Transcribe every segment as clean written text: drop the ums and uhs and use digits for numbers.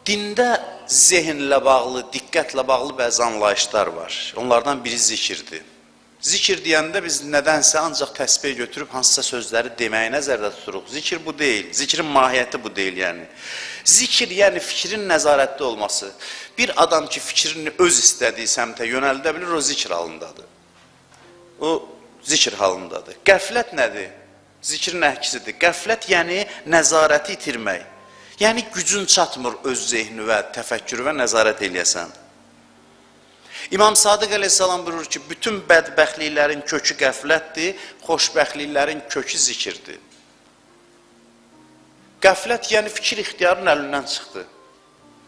Dində zehinlə bağlı, diqqətlə bağlı bəzi anlayışlar var. Onlardan biri zikirdir. Zikir deyəndə biz nədənsə ancaq təsbih götürüb hansısa sözləri deməyi nəzərdə tuturuq. Zikir bu deyil, zikrin mahiyyəti bu deyil yəni. Zikir yəni fikrin nəzarətdə olması. Bir adam ki fikrini öz istədiyi səmtə yönəldə bilir, o zikr halındadır. O zikr halındadır. Qəflət nədir? Zikrin əksisidir. Qəflət yəni nəzarəti itirmək. Yəni gücün çatmır öz zehni və təfəkkürü və nəzarət eləyəsən. İmam Sadiq əleyhissalam buyurur ki, bütün bədbəxtliklərin kökü qəflətdir, xoşbəxtliklərin kökü zikirdir. Qəflət yəni fikir ixtiyarın əlindən çıxdı.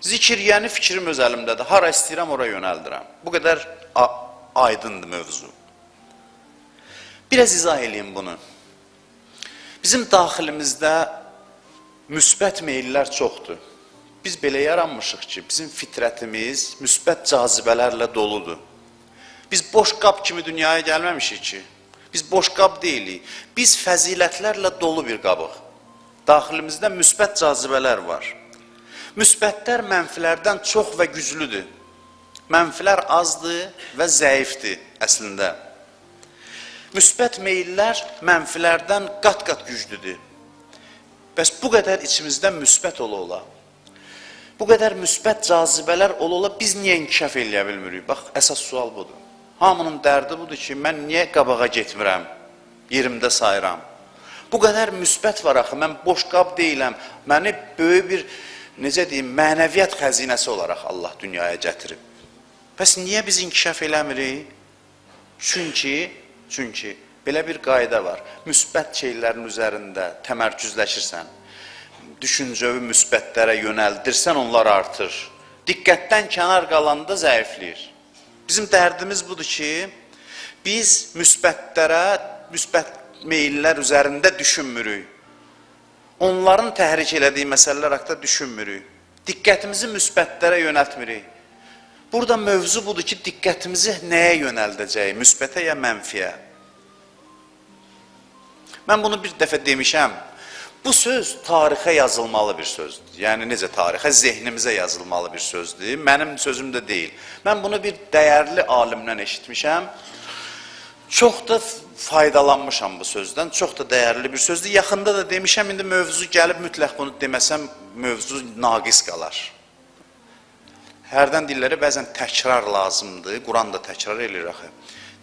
Zikir yəni fikrim öz əlimdədir, hara istəyirəm, oraya yönəldirəm. Bu qədər aydındır mövzu. Biraz izah edeyim bunu. Bizim daxilimizdə müsbət meyillər çoxdur. Biz belə yaranmışıq ki, bizim fitrətimiz müsbət cazibələrlə doludur. Biz boş qab kimi dünyaya gəlməmişik ki. Biz boş qab deyilik. Biz fəzilətlərlə dolu bir qabıq. Daxilimizdə müsbət cazibələr var. Müsbətlər mənfilərdən çox və güclüdür. Mənfilər azdır və zəifdir əslində. Müsbət meyillər mənfilərdən qat-qat güclüdür. Bəs bu qədər içimizdə müsbət ola-ola, bu qədər müsbət cazibələr ola-ola biz niyə inkişaf eləyə bilmirik? Bax, əsas sual budur. Hamının dərdi budur ki, mən niyə qabağa getmirəm, yerimdə sayıram? Bu qədər müsbət var axı, mən boş qab deyiləm, məni böyük bir, necə deyim, mənəviyyat xəzinəsi olaraq Allah dünyaya gətirib. Bəs niyə biz inkişaf eləmirik? Çünki belə bir qayda var. Müsbət şeylərin üzərində təmərküzləşirsən, düşüncəvi müsbətlərə yönəldirsən, onlar artır. Diqqətdən kənar qalanda zəifləyir. Bizim dərdimiz budur ki, biz müsbətlərə, müsbət meyillər üzərində düşünmürük. Onların təhrik elədiyi məsələlər haqqında düşünmürük. Diqqətimizi müsbətlərə yönəltmirik. Burada mövzu budur ki, diqqətimizi nəyə yönəldəcəyik? Müsbətə ya mənfiyə? Mən bunu bir dəfə demişəm. Bu söz tarixə yazılmalı bir sözdür. Yəni necə tarixə? Zehnimizə yazılmalı bir sözdür. Mənim sözüm də deyil. Mən bunu bir dəyərli alimdən eşitmişəm. Çox da faydalanmışam bu sözdən. Çox da dəyərli bir sözdür. Yaxında da demişəm, indi mövzu gəlib mütləq bunu deməsəm, mövzu naqis qalar. Hərdən dilləri bəzən təkrar lazımdır. Quran da təkrar eləyir axı.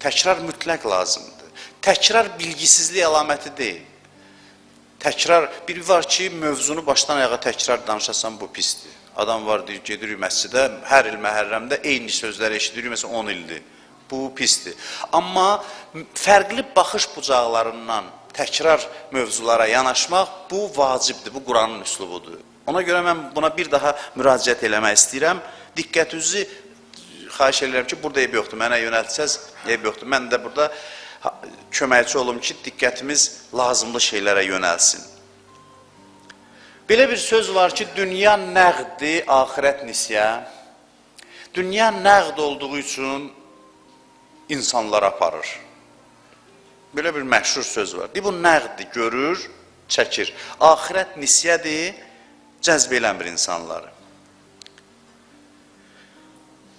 Təkrar mütləq lazımdır. Təkrar bilgisizlik əlaməti deyil. Təkrar, biri var ki, mövzunu başdan ayağa təkrar danışasan, bu pisdir. Adam var, deyir, gedirik məscidə, hər il məhərrəmdə eyni sözləri eşidirik, məsələn 10 ildir. Bu pisdir. Amma fərqli baxış bucaqlarından təkrar mövzulara yanaşmaq, bu vacibdir, bu Quranın üslubudur. Ona görə mən buna bir daha müraciət eləmək istəyirəm. Diqqətinizi xahiş edirəm ki, burada eyb yoxdur, mənə yönəltsəz, eyb yoxdur. Mən də burada köməkçi olum ki, diqqətimiz lazımlı şeylərə yönəlsin. Belə bir söz var ki, dünya nəqdi, axirət nisyə. Dünya nəqd olduğu üçün insanlar aparır. Belə bir məşhur söz var. Bu nəqdi görür, çəkir. Axirət nisyədir, cəzb eləmir insanları.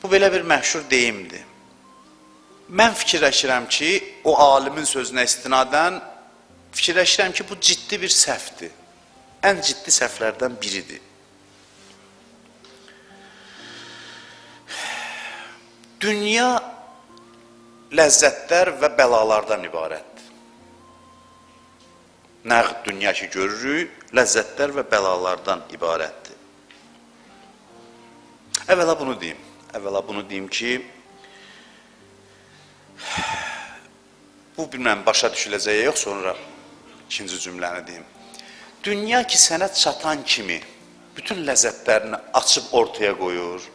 Bu belə bir məşhur deyimdir. Mən fikirləşirəm ki, o alimin sözünə istinadən fikirləşirəm ki, bu ciddi bir səhvdir. Ən ciddi səhvlərdən biridir. Dünya ləzzətlər və bəlalardan ibarətdir. Nəqd dünya ki görürük, ləzzətlər və bəlalardan ibarətdir. Əvvəla bunu deyim ki, bu bilməm başa düşüləcək yox, sonra ikinci cümləni deyim. Dünya ki sənə çatan kimi bütün ləzzətlərini açıb ortaya qoyur.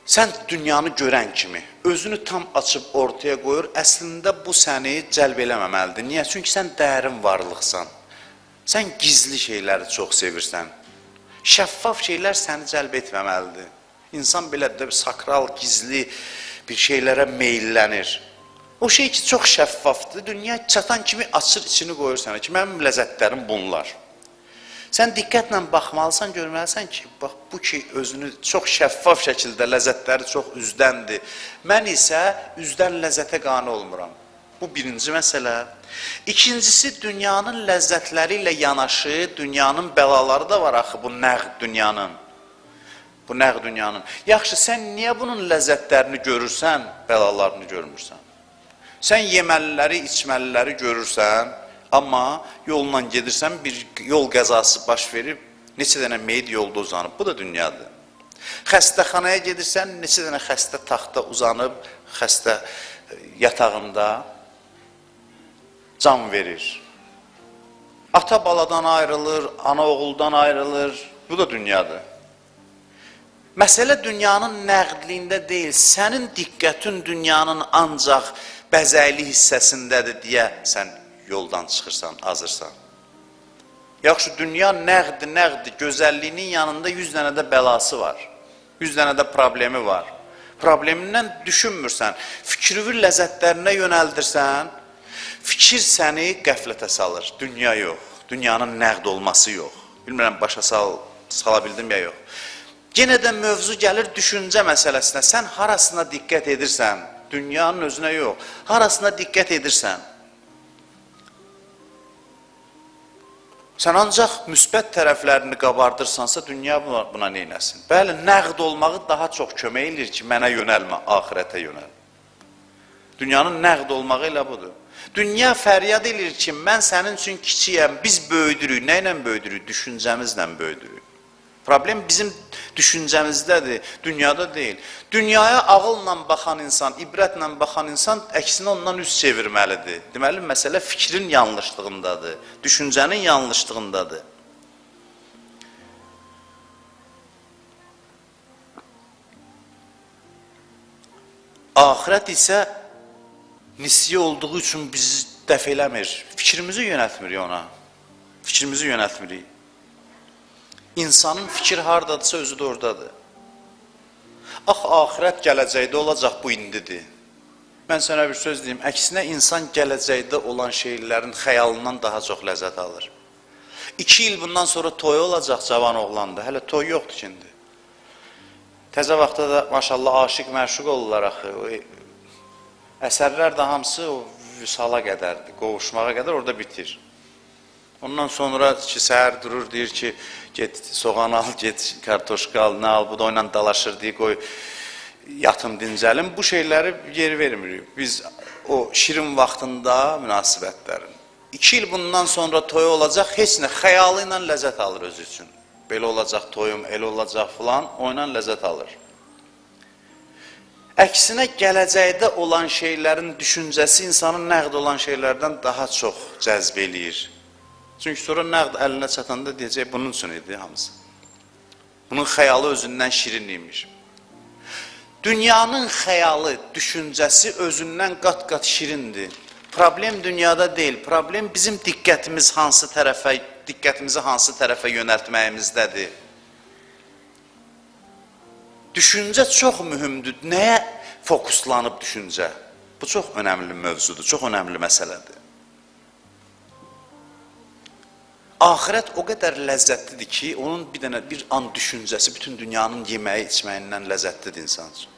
Sən dünyanı görən kimi özünü tam açıb ortaya qoyur, əslində bu səni cəlb eləməməlidir. Niyə? Çünki sən dərin varlıqsan. Sən gizli şeyləri çox sevirsən. Şəffaf şeylər səni cəlb etməməlidir. İnsan belə də sakral, gizli bir şeylərə meyillənir. O şey ki, çox şəffafdır, dünya çatan kimi açır, içini qoyur sənə ki, mənim ləzzətlərim bunlar. Sən diqqətlə baxmalısan, görməlisən ki, bax bu ki özünü çox şəffaf şəkildə ləzzətləri çox üzdəndir. Mən isə üzdən ləzzətə qane olmuram. Bu birinci məsələ. İkincisi, dünyanın ləzzətləri ilə yanaşı, dünyanın bəlaları da var axı bu nəğd dünyanın. Bu nəğd dünyanın. Yaxşı, sən niyə bunun ləzzətlərini görürsən, bəlalarını görmürsən? Sən yeməliləri, içməliləri görürsən, amma yolla gedirsən, bir yol qəzası baş verib, neçə dənə meyid yolda uzanıb, bu da dünyadır. Xəstəxanaya gedirsən, neçə dənə xəstə taxta uzanıb, xəstə yatağında can verir. Ata baladan ayrılır, ana oğuldan ayrılır, bu da dünyadır. Məsələ dünyanın nəqdliyində deyil, sənin diqqətin dünyanın ancaq bəzəkli hissəsindədir deyə sən yoldan çıxırsan, azırsan. Yaxşı, dünya nəqd, gözəlliyinin yanında 100 dənə də bəlası var. 100 dənə də problemi var. Problemindən düşünmürsən, fikrivi ləzzətlərinə yönəldirsən, fikir səni qəflətə salır, dünya yox, dünyanın nəqd olması yox. Bilmirəm, başa sala bildim ya yox. Yenə də mövzu gəlir düşüncə məsələsinə, sən harasına diqqət edirsən, dünyanın özünə yox, harasına diqqət edirsən. Sən ancaq müsbət tərəflərini qabardırsansa, dünya buna neynəsin? Bəli, nəqd olmağı daha çox kömək edir ki, mənə yönəlmə, axirətə yönəl. Dünyanın nəqd olmağı elə budur. Dünya fəryad edir ki, mən sənin üçün kiçiyəm, biz böyüdürük. Nə ilə böyüdürük? Düşüncəmizlə böyüdürük. Problem bizim düşüncəmizdədir, dünyada deyil. Dünyaya ağılla baxan insan, ibrətlə baxan insan əksinə ondan üz çevirməlidir. Deməli, məsələ fikrin yanlışlığındadır, düşüncənin yanlışlığındadır. Axirət isə nisye olduğu üçün bizi dəf eləmir, fikrimizi yönətmirik ona, fikrimizi yönətmirik. İnsanın fikir haradadırsa özü də oradadır. Axirət gələcəkdə olacaq, bu indidir. Mən sənə bir söz deyim, əksinə insan gələcəkdə olan şeylərin xəyalından daha çox ləzzət alır. 2 il bundan sonra toy olacaq cavan oğlanda, hələ toy yoxdur ki indi. Təzə vaxtda da maşallah aşiq məşuq olurlar axı. Əsərlər də hamısı o vüsala qədərdir, qovuşmağa qədər orada bitir. Ondan sonra ki, səhər durur, deyir ki, get soğan al, get kartoşka al, nə al, bu da oyla dalaşır, deyir, qoy yatım, dincəlim. Bu şeyləri yer vermirik. Biz o şirin vaxtında münasibətlərin. 2 il bundan sonra toy olacaq, heç nə, xəyalı ilə ləzzət alır özü üçün. Belə olacaq toyum, elə olacaq filan, oyla ləzzət alır. Əksinə, gələcəkdə olan şeylərin düşüncəsi insanın nəqd olan şeylərdən daha çox cəzb eləyir. Çünki sonra nəqd əlinə çatanda deyəcək, bunun üçün idi hamısı. Bunun xəyalı özündən şirin imiş. Dünyanın xəyalı, düşüncəsi özündən qat-qat şirindir. Problem dünyada deyil, problem bizim diqqətimizi hansı tərəfə yönəltməyimizdədir. Düşüncə çox mühümdür. Nəyə fokuslanıb düşüncə? Bu çox önəmli mövzudur, çox önəmli məsələdir. Axirət o qədər ləzzətlidir ki, onun bir an düşüncəsi bütün dünyanın yeməyi, içməyindən ləzzətlidir insan üçün.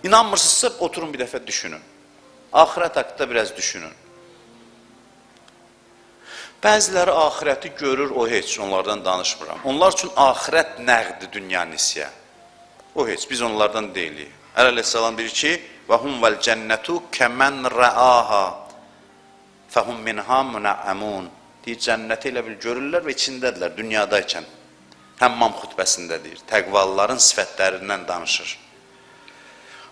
İnanmırsınızsa, oturun bir dəfə düşünün. Axirət haqqında biraz düşünün. Bəziləri axirəti görür, o heç, onlardan danışmıram. Onlar üçün axirət nəqdi dünya nisyə. O heç, biz onlardan deyilik. Əleyhissalam deyir ki, وَهُمْ وَالْجَنَّةُ كَمَنْ رَآهَا فَهُمْ مِنْهَا مُنَعَّمُونَ deyir, cənnəti elə bil görürlər və içindədirlər, dünyadaykən. Həmmam xütbəsində deyir, təqvalıların sifətlərindən danışır.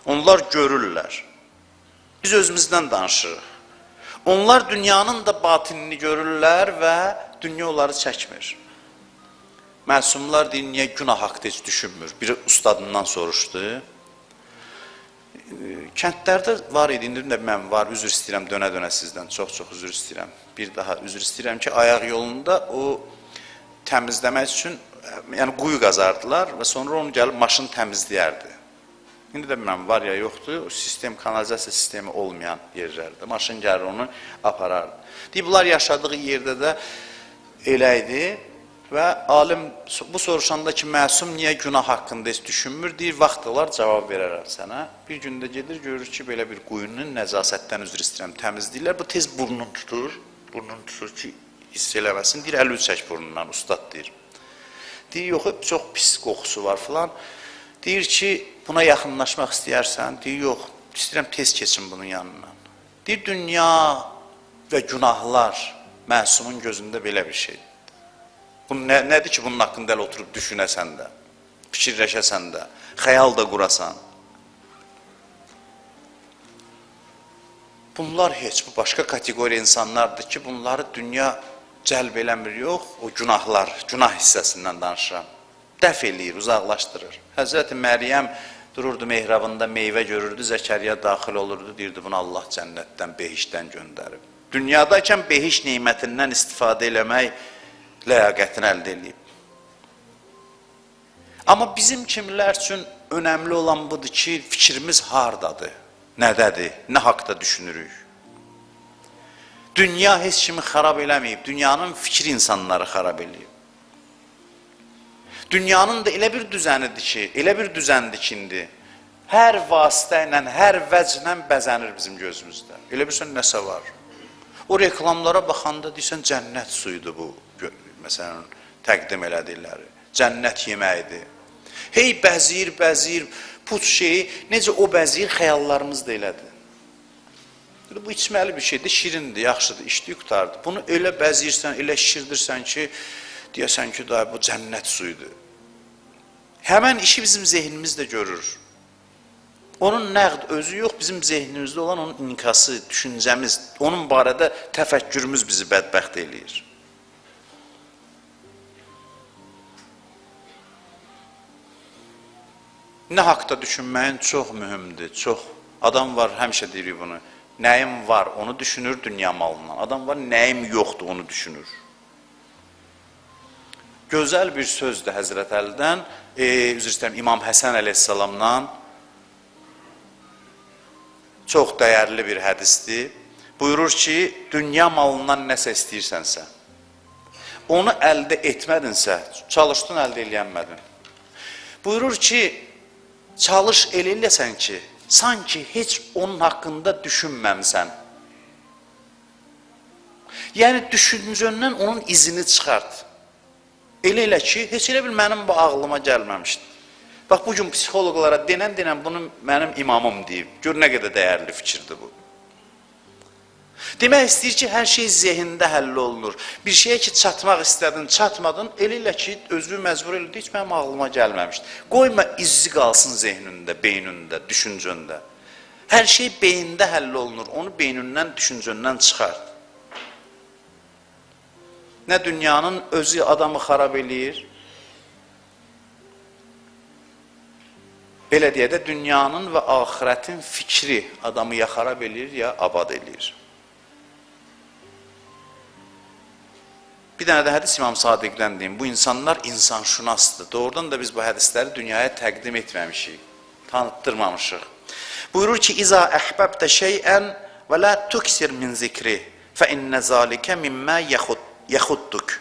Onlar görürlər. Biz özümüzdən danışırıq. Onlar dünyanın da batinini görürlər və dünya onları çəkmir. Məsumlar deyir, niyə günah haqda heç düşünmür? Biri ustadından soruşdu. Kəndlərdə var idi, indi mən var, üzr istəyirəm, dönə-dönə sizdən, çox-çox üzr istəyirəm. Bir daha üzr istəyirəm ki, ayaq yolunda o təmizləmək üçün, yəni quyu qazardılar və sonra onu gəlib maşın təmizləyərdi. İndi də mən var ya yoxdur, o sistem, kanalizasiya sistemi olmayan yerlərdə. Maşın gəlir onu aparardı. Deyib, bunlar yaşadığı yerdə də elə idi və alim bu soruşanda ki, məsum niyə günah haqqında heç düşünmür, deyir, vaxt olar cavab verərəm sənə. Bir gündə gedir, görür ki, belə bir quyunun nəzasətdən üzr istəyirəm, təmizləyirlər, bu tez burnunu tutur ki, hiss eləməsin, deyir, əl çək burnundan, ustad deyir. Deyir, yox, çox pis qoxusu var filan. Deyir ki, buna yaxınlaşmaq istəyərsən, deyir, yox, istəyirəm tez keçin bunun yanından. Deyir, dünya və günahlar məsumun gözündə belə bir şeydir. Bu nədir ki, bunun haqqında elə oturub düşünəsən də, fikirləşəsən də, xəyal da qurasan. Bunlar heç, bu başqa kateqoriya insanlardır ki, bunları dünya cəlb eləmir, yox, o günahlar, günah hissəsindən danışıram. Dəf eləyir, uzaqlaşdırır. Həzrəti Məryəm dururdu mehrabında, meyvə görürdü, Zəkərya daxil olurdu, deyirdi, bunu Allah cənnətdən, behişdən göndərib. Dünyadaykən behiş neymətindən istifadə eləmək ləyaqətini əldə edib. Amma bizim kimlər üçün önəmli olan budur ki, fikrimiz hardadır, nədədir, nə haqda düşünürük. Dünya heç kimi xarab eləməyib, dünyanın fikri insanları xarab eləyib. Dünyanın da elə bir düzənidir ki, elə bir düzəndir ki, indi hər vasitə ilə, hər vəclə bəzənir bizim gözümüzdə. Elə bilsən, nəsə var. O reklamlara baxanda deyirsən, cənnət suyudur bu, məsələn, təqdim elədirləri. Cənnət yeməyidir. Hey, bəzir, put şeyi, necə o bəzir, xəyallarımız da elədir. Bu içməli bir şeydir, şirindir, yaxşıdır, işliyi qutardır. Bunu elə bəzirsən, elə şişirdirsən ki, deyəsən ki, bu cənnət suyudur. Həmən işi bizim zehnimiz də görür. Onun nəqd özü yox, bizim zehnimizdə olan onun inkası, düşüncəmiz, onun barədə təfəkkürümüz bizi bədbəxt eləyir. Nə haqda düşünməyin çox mühümdür, çox. Adam var, həmişə deyirik bunu, nəyim var, onu düşünür dünya malından. Adam var, nəyim yoxdur, onu düşünür. Gözəl bir sözdür Həzrət Əlidən, üzr istəyirəm, İmam Həsən əleyhissalamdan, çox dəyərli bir hədisdir. Buyurur ki, dünya malından nəsə istəyirsənsə, onu əldə etmədinsə, çalışdın, əldə eləyənmədin. Buyurur ki, çalış eləyəsən ki, sanki heç onun haqqında düşünməmsən. Yəni, düşüncəndən onun izini çıxart. Elə ki, heç elə bil mənim bu ağlıma gəlməmişdi. Bax, bugün psixoloqlara denən bunu mənim imamım deyib. Gör, nə qədər dəyərli fikirdir bu. Demək istəyir ki, hər şey zehində həll olunur. Bir şeyə ki, çatmaq istədin, çatmadın, elə ki, özü məcbur elədi, heç mənim ağlıma gəlməmişdi. Qoyma, izzi qalsın zehnində, beynində, düşüncəndə. Hər şey beyində həll olunur, onu beynindən, düşüncəndən çıxart. Nə dünyanın özü adamı xarab eləyir, belə deyə də dünyanın və axirətin fikri adamı ya xarab eləyir, ya abad eləyir. Bir dənə də hədis İmam Sadiqdən deyim, bu insanlar insanşünasdır. Doğrudan da biz bu hədisləri dünyaya təqdim etməmişik, tanıtdırmamışıq. Buyurur ki, İza əhbəbdə şeyən və la tuksir min zikri fə innə zalikə mimmə yaxudduk.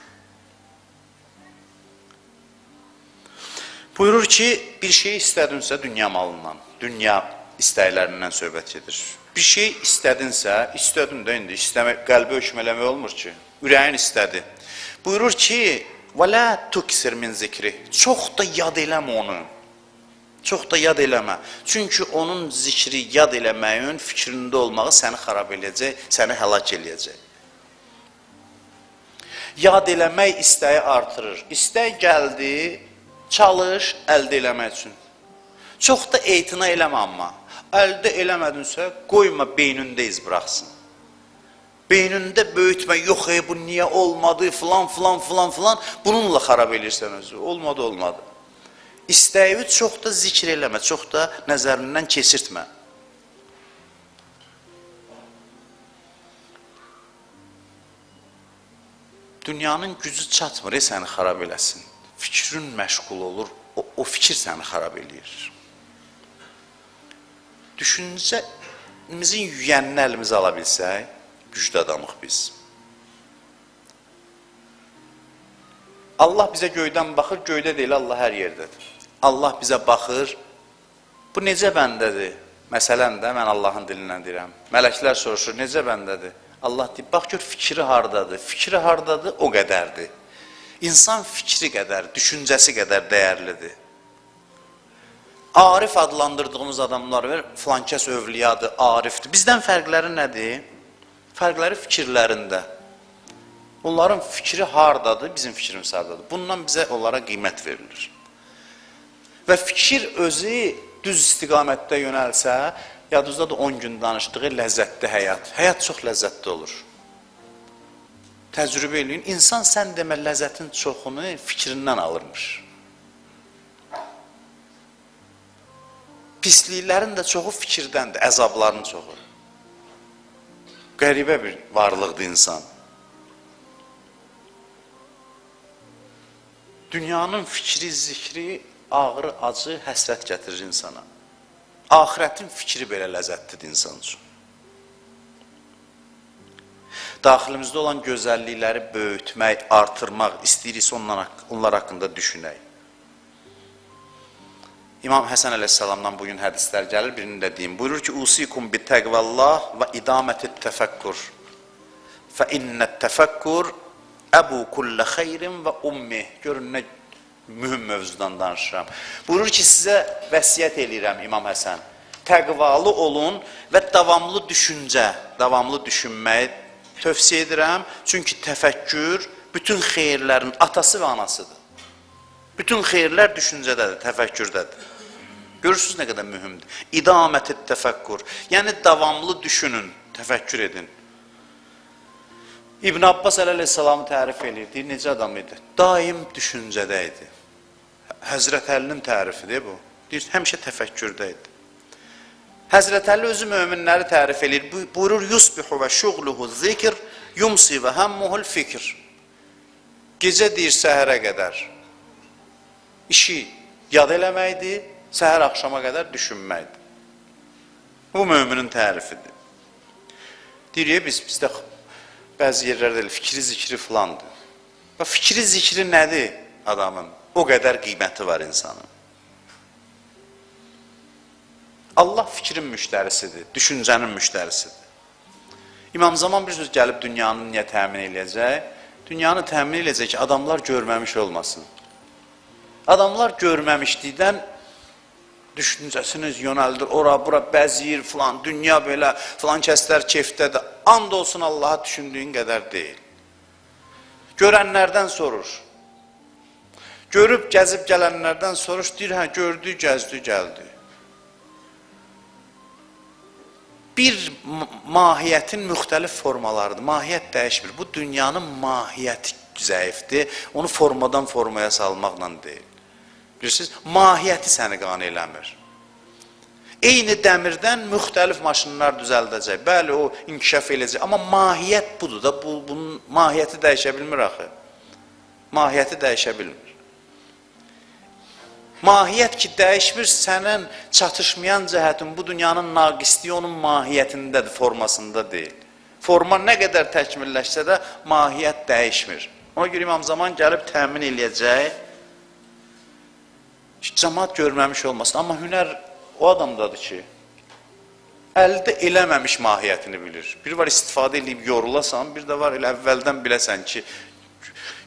Buyurur ki, bir şey istədinsə dünya malından, dünya istəklərindən söhbət edir. Bir şey istədinsə, istədin də indi, qəlbi hökmələmək olmur ki, ürəyin istədi. Buyurur ki, وَلَا تُكْسِرْ مِنْ zikri. Çox da yad eləmə onu. Çox da yad eləmə. Çünki onun zikri yad eləməyin fikrində olmağı səni xarab eləyəcək, səni həlak eləyəcək. Yad eləmək istəyi artırır. İstək gəldi, çalış əldə eləmək üçün. Çox da etina eləmə amma. Əldə eləmədinsə, qoyma beynində iz buraxsın. Beynində böyütmə, yox, bu niyə olmadı, filan, bununla xarab eləyirsən özü. Olmadı. İstəyi çox da zikr eləmə, çox da nəzərindən keçirtmə. Dünyanın gücü çatmır, səni xarab eləsin. Fikrin məşğul olur, o fikir səni xarab eləyir. Düşüncəmizin yüyənini əlimizə ala bilsək, güclü adamıq biz. Allah bizə göydən baxır, göydə deyil, Allah hər yerdədir. Allah bizə baxır, bu necə bəndədir? Məsələn də, mən Allahın dilindən deyirəm. Mələklər soruşur, necə bəndədir? Allah deyir, bax gör, fikri hardadır? Fikri hardadır? O qədərdir. İnsan fikri qədər, düşüncəsi qədər dəyərlidir. Arif adlandırdığımız adamlar var, filankəs övliyadır, arifdir. Bizdən fərqləri nədir? Fərqləri fikirlərində. Onların fikri hardadır, bizim fikrimiz hardadır. Bundan bizə onlara qiymət verilir. Və fikir özü düz istiqamətdə yönəlsə, yadınızda da 10 gün danışdığı ləzzətli həyat. Həyat çox ləzzətli olur. Təcrübə eləyin. İnsan sən demə ləzzətin çoxunu fikrindən alırmış. Pisliklərin də çoxu fikirdəndir, əzabların çoxu. Qəribə bir varlıqdır insan. Dünyanın fikri, zikri, ağrı, acı, həsrət gətirir insana. Ahirətin fikri belə ləzzətlidir insan üçün. Daxilimizdə olan gözəllikləri böyütmək, artırmaq, istəyiriksə onlar haqqında düşünək. İmam Həsən əleyhissalamdan bugün hədislər gəlir, birini də deyim. Buyurur ki, usikum bi təqvəllah və idamətət təfəkkur. Fə innət təfəkkur əbu kullə xeyrin və ummi. Görün, nə mühüm mövzudan danışıram. Buyurur ki, sizə vəsiyyət eləyirəm İmam Həsən. Təqvalı olun və davamlı düşüncə, davamlı düşünməyi tövsiyə edirəm. Çünki təfəkkür bütün xeyirlərin atası və anasıdır. Bütün xeyirlər düşüncədədir, təfəkkürdədir. Görürsünüz nə qədər mühümdür. İdamət-i təfəkkur. Yəni, davamlı düşünün, təfəkkür edin. İbn Abbas əleyhissalamı tərif edirdi. Necə adam idi? Daim düşüncədə idi. Həzrət Əlinin tərifidir bu. Deyir, həmişə təfəkkürdə idi. Həzrət Əli özü möminləri tərif edir. Buyurur, yusbihu və şuğluhu zikr, yumsi və həmmuhul fikr. Gecə deyir səhərə qədər. İşi yad eləməkdir, səhər axşama qədər düşünməkdir. Bu möminin tərifidir. Deyir, bizdə bəzi yerlərdə fikri zikri filandır. Fikri zikri nədir adamın? O qədər qiyməti var insanın. Allah fikrin müştərisidir, düşüncənin müştərisidir. İmam Zaman bir söz gəlib dünyanı niyə təmin eləyəcək? Dünyanı təmin eləyəcək ki, adamlar görməmiş olmasın. Adamlar görməmişlikdən düşüncəsiniz yönəldir, ora, bura bəziyir filan, dünya belə, filan kəslər keyfdədir. And olsun Allaha düşündüyün qədər deyil. Görənlərdən soruş. Görüb, gəzib gələnlərdən soruş, deyir, hə, gördü, gəzdi, gəldi. Bir mahiyyətin müxtəlif formalarıdır. Mahiyyət dəyişmir. Bu dünyanın mahiyyəti zəifdir. Onu formadan formaya salmaqla deyil. Bilirsiniz, mahiyyəti səni qane eləmir. Eyni dəmirdən müxtəlif maşınlar düzəldəcək. Bəli, o inkişaf eləyəcək. Amma mahiyyət budur da, bunun mahiyyəti dəyişə bilmir axı. Mahiyyəti dəyişə bilmir. Mahiyyət ki, dəyişmir, sənin çatışmayan cəhətin, bu dünyanın naqisliyi onun mahiyyətindədir, formasında deyil. Forma nə qədər təkmilləşsə də mahiyyət dəyişmir. Ona görə İmam Zaman gəlib təmin eləyəcək, cəmaat görməmiş olmasın. Amma hünər o adamdadır ki, əldə eləməmiş mahiyyətini bilir. Bir var istifadə edib yorulasan, bir də var elə əvvəldən biləsən ki,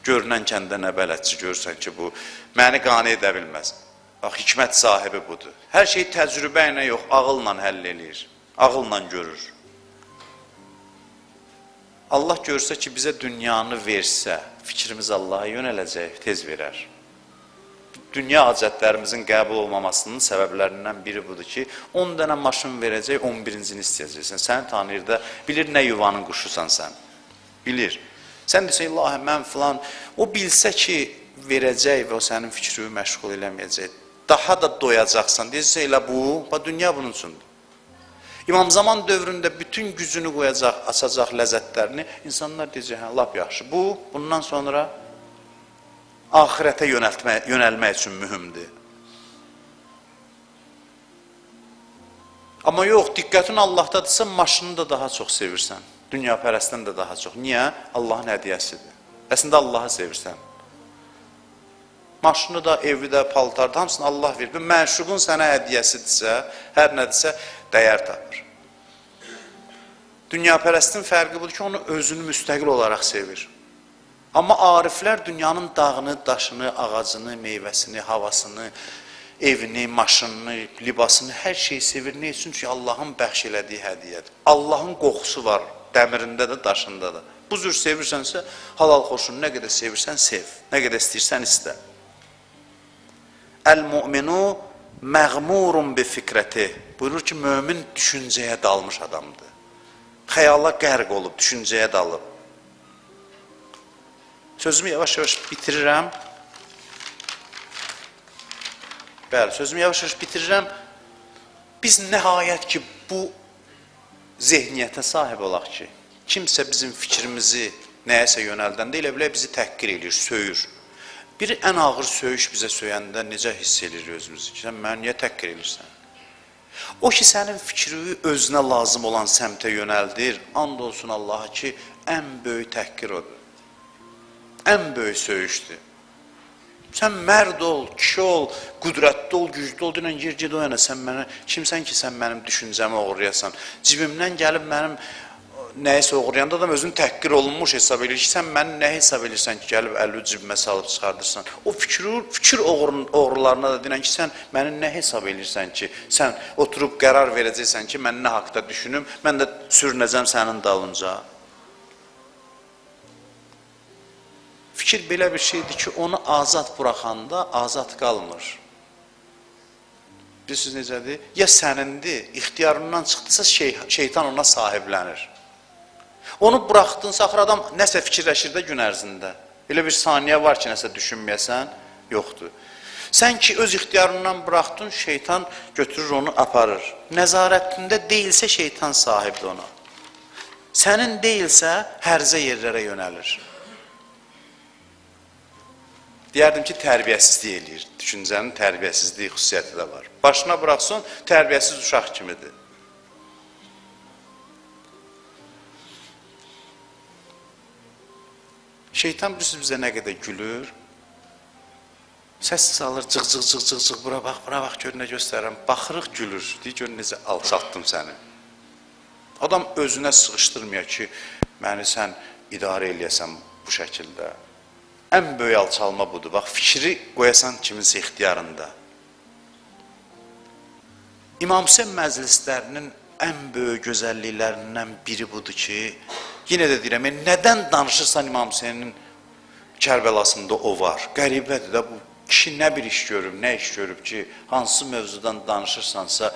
görünən kəndə nə bələdçi görürsən ki, bu məni qane edə bilməz. Bax, hikmət sahibi budur. Hər şey təcrübə ilə yox, ağılla həll eləyir, ağılla görür. Allah görsə ki, bizə dünyanı versə, fikrimiz Allaha yönələcək, tez verər. Dünya hacətlərimizin qəbul olmamasının səbəblərindən biri budur ki, 10 dənə maşın verəcək, 11-cini istəyəcəksən. Səni tanıyır da, bilir nə yuvanın quşusan sən. Bilir. Sən desən, ilahi, mən filan, o bilsə ki, verəcək və o sənin fikrini məşğul eləməyəcək. Daha da doyacaqsan. Deyəcəksə, elə bu, dünya bunun üçündür. İmam Zaman dövründə bütün gücünü qoyacaq, açacaq ləzzətlərini, insanlar deyəcək, hə, lap yaxşı. Bu, bundan sonra ahirətə yönəlmək üçün mühümdür. Amma yox, diqqətin Allah'dadırsa, maşını da daha çox sevirsən. Dünya pərəstdən də daha çox. Niyə? Allahın hədiyəsidir. Əslində Allahı sevirsən. Maşını da, evi də, paltarda hamısını Allah verir. Məşuqun sənə hədiyyəsidirsə, hər nədirsə, dəyər tapır. Dünyapərəstin fərqi budur ki, onu özünü müstəqil olaraq sevir. Amma ariflər dünyanın dağını, daşını, ağacını, meyvəsini, havasını, evini, maşınını, libasını, hər şeyi sevir. Ne üçün? Çünki Allahın bəxş elədiyi hədiyyədir. Allahın qoxusu var dəmirində də, daşında da. Bu cür sevirsənsə, halal xoşunu nə qədər sevirsən, sev. Nə qədər istəyirsən, istə. Əl-mu'minu məğmurun bi fikrəti. Buyurur ki, mömin düşüncəyə dalmış adamdır. Xəyala qərq olub, düşüncəyə dalıb. Sözümü yavaş-yavaş bitirirəm. Bəli, sözümü yavaş-yavaş bitirirəm. Biz nəhayət ki, bu zehniyyətə sahib olaq ki, kimsə bizim fikrimizi nəyəsə yönəldəndə elə bilə bizi təhqir edir, söyür. Biri ən ağır söyüş bizə söyəndə necə hiss edir özümüzü ki, sən mənə niyə təhqir edirsən? O ki, sənin fikri özünə lazım olan səmtə yönəldir, and olsun Allaha ki, ən böyük təhqir odur. Ən böyük söyüşdür. Sən mərd ol, kişi ol, qüdrətli ol, güclü ol, deyən yer ged o yana, sən mənə, kimsən ki, sən mənim düşüncəmi oğurlayasan, cibimdən gəlib mənim nəyisə oğurlayanda adam özünü təhqir olunmuş hesab edir ki, sən məni nə hesab edirsən ki, gəlib əlli cibimə salıb çıxardırsan. O fikir oğrularına da deyən ki, sən məni nə hesab edirsən ki, sən oturub qərar verəcəksən ki, mən nə haqda düşünüm, mən də sürünəcəm sənin dalınca. Fikir belə bir şeydir ki, onu azad buraxanda azad qalmır. Bilirsiniz necədir? Ya sənindir, ixtiyarından çıxdısa şeytan ona sahiblənir. Onu buraxdınsa, axır adam nəsə fikirləşir də gün ərzində. Elə bir saniyə var ki, nəsə düşünməyəsən, yoxdur. Sən ki, öz ixtiyarından buraxdın, şeytan götürür onu, aparır. Nəzarətində deyilsə, şeytan sahibdir ona. Sənin deyilsə, hərzə yerlərə yönəlir. Deyərdim ki, tərbiyəsizlik eləyir. Düşüncənin tərbiyəsizliyi xüsusiyyəti də var. Başına buraxsın, tərbiyəsiz uşaq kimidir. Şeytan bizə nə qədər gülür, səs salır, cıq-cıq, bura bax, gör nə göstərirəm, baxırıq, gülür, deyir, gör necə alçaltdım səni. Adam özünə sıxışdırmıyor ki, məni sən idarə eləyəsən bu şəkildə. Ən böyük alçalma budur, bax, fikri qoyasan kiminsə ixtiyarında. İmam Hüseyn məclislərinin ən böyük gözəlliklərindən biri budur ki, yenə də deyirəm, nədən danışırsan İmam Hüseynin Kərbəlasında o var? Qəribədir də, bu kişi nə bir iş görüb, nə iş görüb ki, hansı mövzudan danışırsansa,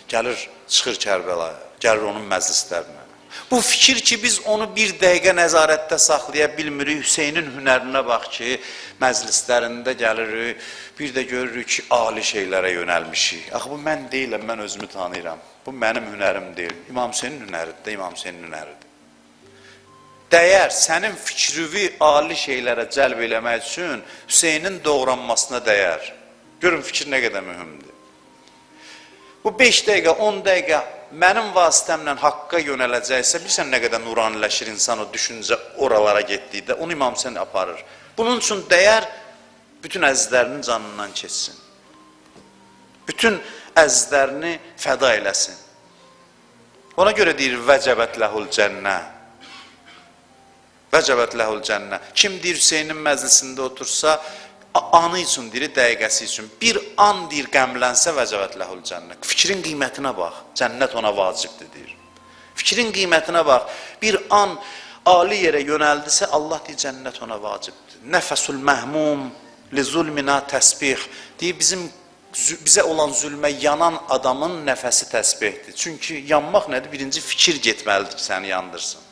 gəlir, çıxır Kərbəlaya, gəlir onun məclislərinə. Bu fikir ki, biz onu bir dəqiqə nəzarətdə saxlaya bilmirik, Hüseynin hünərinə bax ki, məclislərində gəlirik, bir də görürük ki, ali şeylərə yönəlmişik. Axı, bu mən deyiləm, mən özümü tanıyıram. Bu mənim hünərim deyil. İmam Hüseynin hünəridir də, İmam Hüseynin hünəridir. Dəyər, sənin fikrivi ali şeylərə cəlb eləmək üçün Hüseynin doğranmasına dəyər. Görün, fikir nə qədər mühümdür. Bu 5 dəqiqə, 10 dəqiqə mənim vasitəmlə haqqa yönələcəksə, bilirsən nə qədər nuraniləşir insan o düşüncə oralara getdikdə, onu İmam Hüseyin aparır. Bunun üçün dəyər, bütün əzizlərinin canından keçsin. Bütün əzizlərini fəda eləsin. Ona görə deyir, vəcəbət ləhul cənnə. Vəcəbət ləhul cənnə. Kim deyir Hüseynin məclisində otursa, anı üçün deyir, dəqiqəsi üçün. Bir an deyir, qəmlənsə vəcəbət ləhul cənnə. Fikrin qiymətinə bax, cənnət ona vacibdir deyir. Fikrin qiymətinə bax, bir an ali yerə yönəldisə, Allah deyir, cənnət ona vacibdir. Nəfəsul məhmum li zulmina təsbih. Deyir, bizə olan zülmə yanan adamın nəfəsi təsbihdir. Çünki yanmaq nədir? Birinci fikir getməlidir ki, səni yandırsın.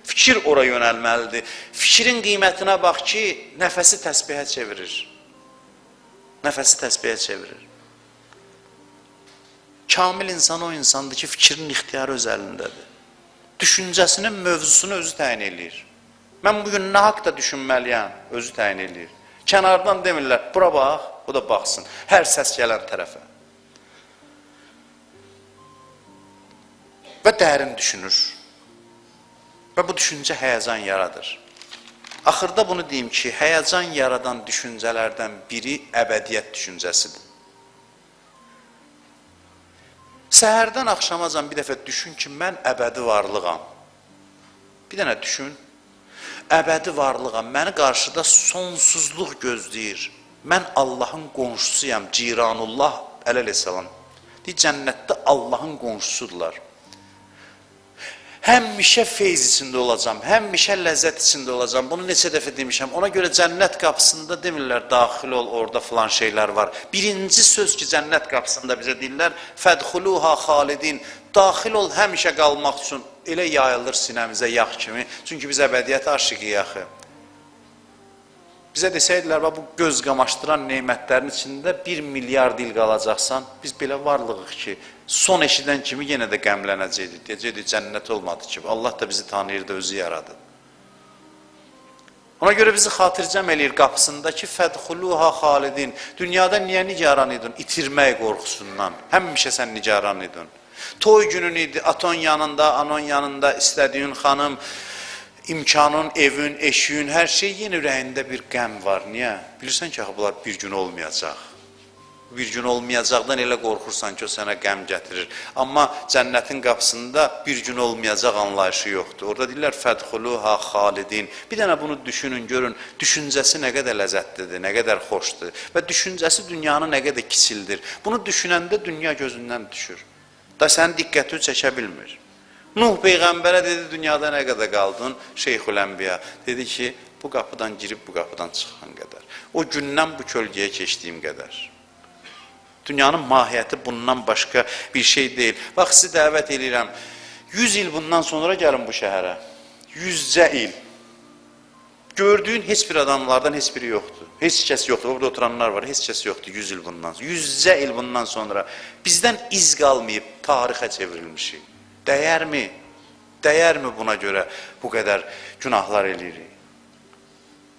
Fikir ora yönəlməlidir. Fikrin qiymətinə bax ki, nəfəsi təsbihə çevirir. Nəfəsi təsbihə çevirir. Kamil insan o insandır ki, fikrin ixtiyarı öz əlindədir. Düşüncəsinin mövzusunu özü təyin eləyir. Mən bugün nə haqda düşünməliyəm, özü təyin eləyir. Kənardan demirlər, bura bax, o da baxsın. Hər səs gələn tərəfə. Və dərin düşünür. Və bu düşüncə həyəcan yaradır. Axırda bunu deyim ki, həyəcan yaradan düşüncələrdən biri əbədiyyət düşüncəsidir. Səhərdən axşamacan bir dəfə düşün ki, mən əbədi varlığam. Bir dənə düşün, əbədi varlığam, məni qarşıda sonsuzluq gözləyir. Mən Allahın qonşusuyam, Ciranullah əleyhissalam. Deyir, cənnətdə Allahın qonşusudurlar. Həmişə feyz içində olacam, həmişə ləzzət içində olacam. Bunu neçə dəfə demişəm. Ona görə cənnət qapısında demirlər, daxil ol, orada filan şeylər var. Birinci söz ki, cənnət qapısında bizə deyirlər, fədxuluha xalidin, daxil ol, həmişə qalmaq üçün. Elə yayılır sinəmizə yağ kimi. Çünki biz əbədiyyətə aşıqıyıq axı. Bizə desəydilər, bu göz qamaşdıran neymətlərin içində 1 milyard il qalacaqsan, biz belə varlığıq ki, son eşidən kimi yenə də qəmlənəcəkdik. Deyəcəkdik, cənnət olmadı ki, Allah da bizi tanıyır da özü yaradı. Ona görə bizi xatircəm eləyir qapısındakı fədxuluha xalidin. Dünyada niyə nigaran idin? İtirmək qorxusundan. Həmişə sən nigaran idin. Toy günün idi, aton yanında, anon yanında, istədiyin xanım, imkanın, evin, eşiyin, hər şey yenə ürəyində bir qəm var. Niyə? Bilirsən ki, bunlar bir gün olmayacaq. Bir gün olmayacaqdan elə qorxursan ki, o sənə qəm gətirir. Amma cənnətin qapısında bir gün olmayacaq anlayışı yoxdur. Orada deyirlər, fədxuluha xalidin. Bir dənə bunu düşünün, görün, düşüncəsi nə qədər ləzzətlidir, nə qədər xoşdur və düşüncəsi dünyanı nə qədər kiçildir. Bunu düşünəndə dünya gözündən düşür. Da sənin diqqətini çəkə bilmir. Nuh Peyğəmbərə dedi, dünyada nə qədər qaldın? Şeyxül-Ənbiya dedi ki, bu qapıdan girib bu qapıdan çıxan qədər. O gündən bu kölgəyə keçdiyim qədər. Dünyanın mahiyyəti bundan başqa bir şey deyil. Bax, sizi dəvət edirəm. 100 il bundan sonra gəlin bu şəhərə. 100 il. Gördüyün heç bir adamlardan heç biri yoxdur. Heç kəs yoxdur. Orada oturanlar var. Heç kəs yoxdur 100 il bundan sonra. 100 il bundan sonra bizdən iz qalmayıb tarixə çevrilmişik. Dəyərmi? Dəyərmi buna görə bu qədər günahlar eləyirik?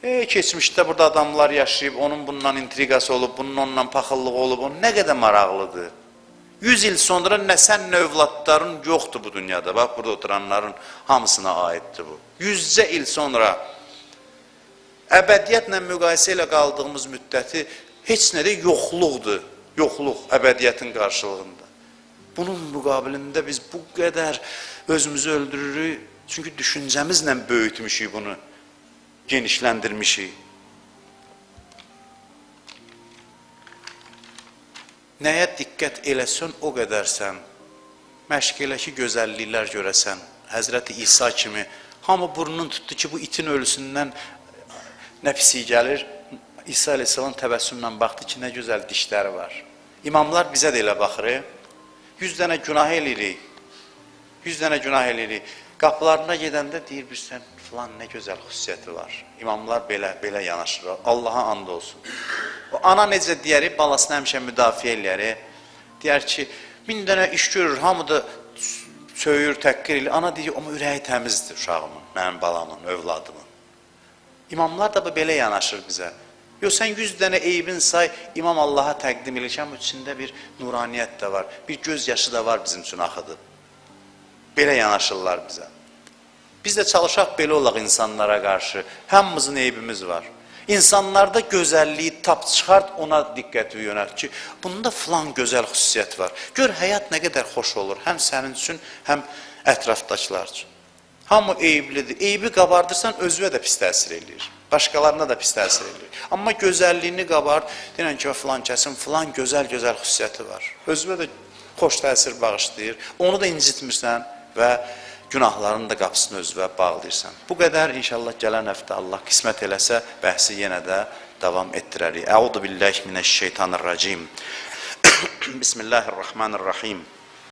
Keçmişdə burada adamlar yaşayıb, onun bundan intrigası olub, bunun ondan paxıllığı olub, o nə qədər maraqlıdır. 100 il sonra nə sən, nə övladların yoxdur bu dünyada. Bax, burada oturanların hamısına aiddir bu. 100 il sonra əbədiyyətlə müqayisə ilə qaldığımız müddəti heç nədə yoxluqdur. Yoxluq, əbədiyyətin qarşılığında. Bunun müqabilində biz bu qədər özümüzü öldürürük. Çünki düşüncəmizlə böyütmüşük bunu, genişləndirmişik. Nəyə diqqət eləsən, o qədər sən. Məşq elə ki, gözəlliklər görəsən. Həzrəti İsa kimi hamı burnunu tutdu ki, bu itin ölüsündən nə pisi gəlir. İsa aleyhissalam təbəssümlə baxdı ki, nə gözəl dişləri var. İmamlar bizə də elə baxır. 100 dənə günah eləyirik. 100 dənə günah eləyirik. Qapılarına gedəndə deyir, bilirsən, filan nə gözəl xüsusiyyəti var. İmamlar belə yanaşır. Allaha and olsun. O ana necə deyəri, balasını həmişə müdafiə eləyəri. Deyər ki, 1000 dənə iş görür, hamı da söyür, təqqir eləyir. Ana deyir, amma ürəyi təmizdir uşağımın, mənim balamın, övladımın. İmamlar da belə yanaşır bizə. Yox, sən 100 dənə eybin say, İmam Allaha təqdim edir ki, amma içində bir nuraniyyət də var, bir göz yaşı da var bizim üçün axıdıb. Belə yanaşırlar bizə. Biz də çalışaq belə olaq insanlara qarşı. Hamımızın eybimiz var. İnsanlarda gözəlliyi tap çıxart, ona diqqəti yönəlt ki, bunda filan gözəl xüsusiyyət var. Gör, həyat nə qədər xoş olur, həm sənin üçün, həm ətrafdakılar üçün. Hamı eyblidir. Eybi qabardırsan, özünə də pis təsir eləyir. Başqalarına da pis təsir eləyir. Amma gözəlliyini qabard, deyən ki, filan kəsin, filan gözəl-gözəl xüsusiyyəti var. Özünə də xoş təsir bağışlayır. Onu da incitmirsən və günahların da qapısını özünə bağlayırsan. Bu qədər inşallah gələn həftə Allah qismət eləsə, bəhsi yenə də davam etdirərik. Əuzu billahi minəşşeytanirracim. Bismillahirrahmanirrahim.